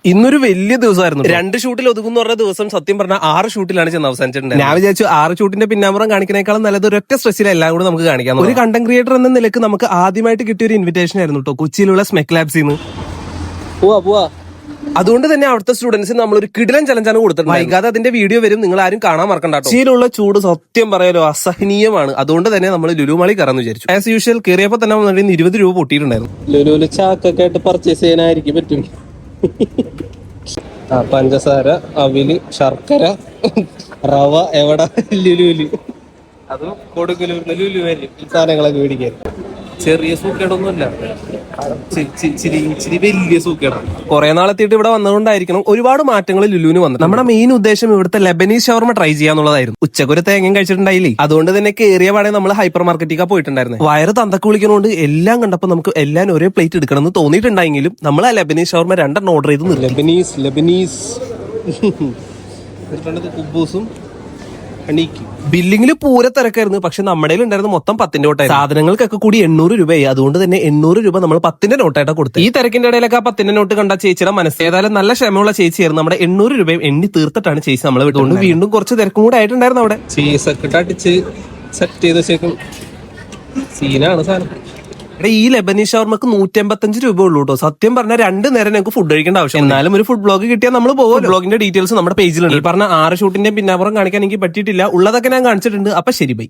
ഇന്നൊരു വലിയ ദിവസമായിരുന്നു. 2 ഷൂട്ടിൽ ഒതുക്കുന്ന പറഞ്ഞ ദിവസം സത്യം പറഞ്ഞാൽ 6 ഷൂട്ടിലാണ് ചെന്ന് അവസാനിച്ചിട്ടുണ്ട്. ഞാൻ വിചാരിച്ചു 6 ഷൂട്ടിന്റെ പിന്നാമ്പുറം കാണിക്കുന്നേക്കാളും നല്ലത് ഒരൊറ്റ സ്ട്രെസ്സിൽ എല്ലാം കൂടെ നമുക്ക് കാണിക്കാം. ഒരു കണ്ടന്റ് ക്രിയേറ്റർ എന്ന നിലക്ക് നമുക്ക് ആദ്യമായിട്ട് കിട്ടിയ ഒരു ഇൻവിറ്റേഷൻ ആയിരുന്നു കേട്ടോ, കൊച്ചിയിലുള്ള സ്മെക് ലാബ്സിൽ നിന്ന്. അതുകൊണ്ട് തന്നെ അവിടുത്തെ സ്റ്റുഡൻസിന് നമ്മളൊരു കിടിലൻ ചലഞ്ചാണ് കൊടുത്തിട്ടുണ്ട്. വൈകാതെ അതിന്റെ വീഡിയോ വരും, നിങ്ങൾ ആരും കാണാൻ മറക്കണ്ട. കൊച്ചിയിലുള്ള ചൂട് സത്യം പറയാലോ അസഹനീയമാണ്. അതുകൊണ്ട് തന്നെ നമ്മൾ ലുലുമാളി കയറാന്ന് വിചാരിച്ചു. ആസ് യൂഷ്വൽ കയറിയപ്പോ തന്നെ 20 രൂപ പൊട്ടിയിട്ടുണ്ടായിരുന്നു. ലുലുവില് ചാക്കൊക്കെ ആയിട്ട് പർച്ചേസ് ചെയ്യാനായിരിക്കും പറ്റും. പഞ്ചസാര, അവില്, ശർക്കര, റവ എവിടെ ലുലുവില്, അതും കൊടുക്കലൂരിന് ലുലുവില് ഈ സാധനങ്ങളൊക്കെ മേടിക്കാൻ. ചെറിയ സൂക്കേടൊന്നുമില്ല, ഇച്ചിരി വലിയ സൂക്കേടാണ്. കുറെ നാളെത്തിയിട്ട് ഇവിടെ വന്നതുകൊണ്ടായിരിക്കണം ഒരുപാട് മാറ്റങ്ങൾ ലുലുവിന് വന്നു. നമ്മുടെ മെയിൻ ഉദ്ദേശം ഇവിടുത്തെ ലെബനീസ് ഷവർമ ട്രൈ ചെയ്യാന്നുള്ളതായിരുന്നു. ഉച്ചക്കൊരു തേങ്ങയും കഴിച്ചിട്ടുണ്ടായില്ലേ, അതുകൊണ്ട് തന്നെ കയറിയ പാടെ നമ്മൾ ഹൈപ്പർ മാർക്കറ്റിലേക്ക് പോയിട്ടുണ്ടായിരുന്നു. വയറ് തന്തക്ക് വിളിക്കുന്നതുകൊണ്ട് എല്ലാം കണ്ടപ്പോൾ നമുക്ക് എല്ലാം ഒരേ പ്ലേറ്റ് എടുക്കണം എന്ന് തോന്നിയിട്ടുണ്ടെങ്കിലും നമ്മൾ ആ ലെബനീസ് ഷവർമ 2 ഓർഡർ ചെയ്ത്. ലെബനീസ് കുബൂസും ബില്ലിങ്ങിൽ പൂര തിരക്കായിരുന്നു. പക്ഷെ നമ്മുടെ ഉണ്ടായിരുന്നു മൊത്തം 10 നോട്ടായി. സാധനങ്ങൾക്കൊക്കെ കൂടി 800 രൂപയായി. അതുകൊണ്ട് തന്നെ 800 രൂപ നമ്മൾ 10 നോട്ടായിട്ടാണ് കൊടുത്തത്. ഈ തിരക്കിന്റെ ഇടയിലൊക്കെ ആ 10 നോട്ട് കണ്ട ചേച്ചിയുടെ മനസ്സ് ഏതായാലും നല്ല ക്ഷമയുള്ള ചേച്ചിയായിരുന്നു. നമ്മുടെ 800 രൂപയും എണ്ണി തീർത്തിട്ടാണ് ചേച്ചി നമ്മളെ വിട്ടുകൊണ്ട് വീണ്ടും കുറച്ച് തിരക്കും കൂടെ ആയിട്ടുണ്ടായിരുന്നു. അവിടെ ചീസൊക്കെ അടിച്ച് സെറ്റ് ചെയ്ത് വെച്ചേക്കും. സീനാണ് സാധനം. ഈ ലെബനീസ് ഷവർമക്ക് 185 രൂപ ഉള്ളൂ കേട്ടോ. സത്യം പറഞ്ഞാൽ 2 നേരം ഞങ്ങൾക്ക് ഫുഡ് കഴിക്കേണ്ട ആവശ്യം. എന്നാലും ഒരു ഫുഡ് ബ്ലോഗ് കിട്ടിയാൽ നമ്മൾ പോകും. ബ്ലോഗിന്റെ ഡീറ്റെയിൽസ് നമ്മുടെ പേജിലുണ്ട്. ഈ പറഞ്ഞ 6 ഷൂട്ടിന്റെ പിന്നാമ്പുറം കാണിക്കാൻ എനിക്ക് പറ്റിയിട്ടില്ല. ഉള്ളതൊക്കെ ഞാൻ കാണിച്ചിട്ടുണ്ട്. അപ്പൊ ശരി, ബൈ.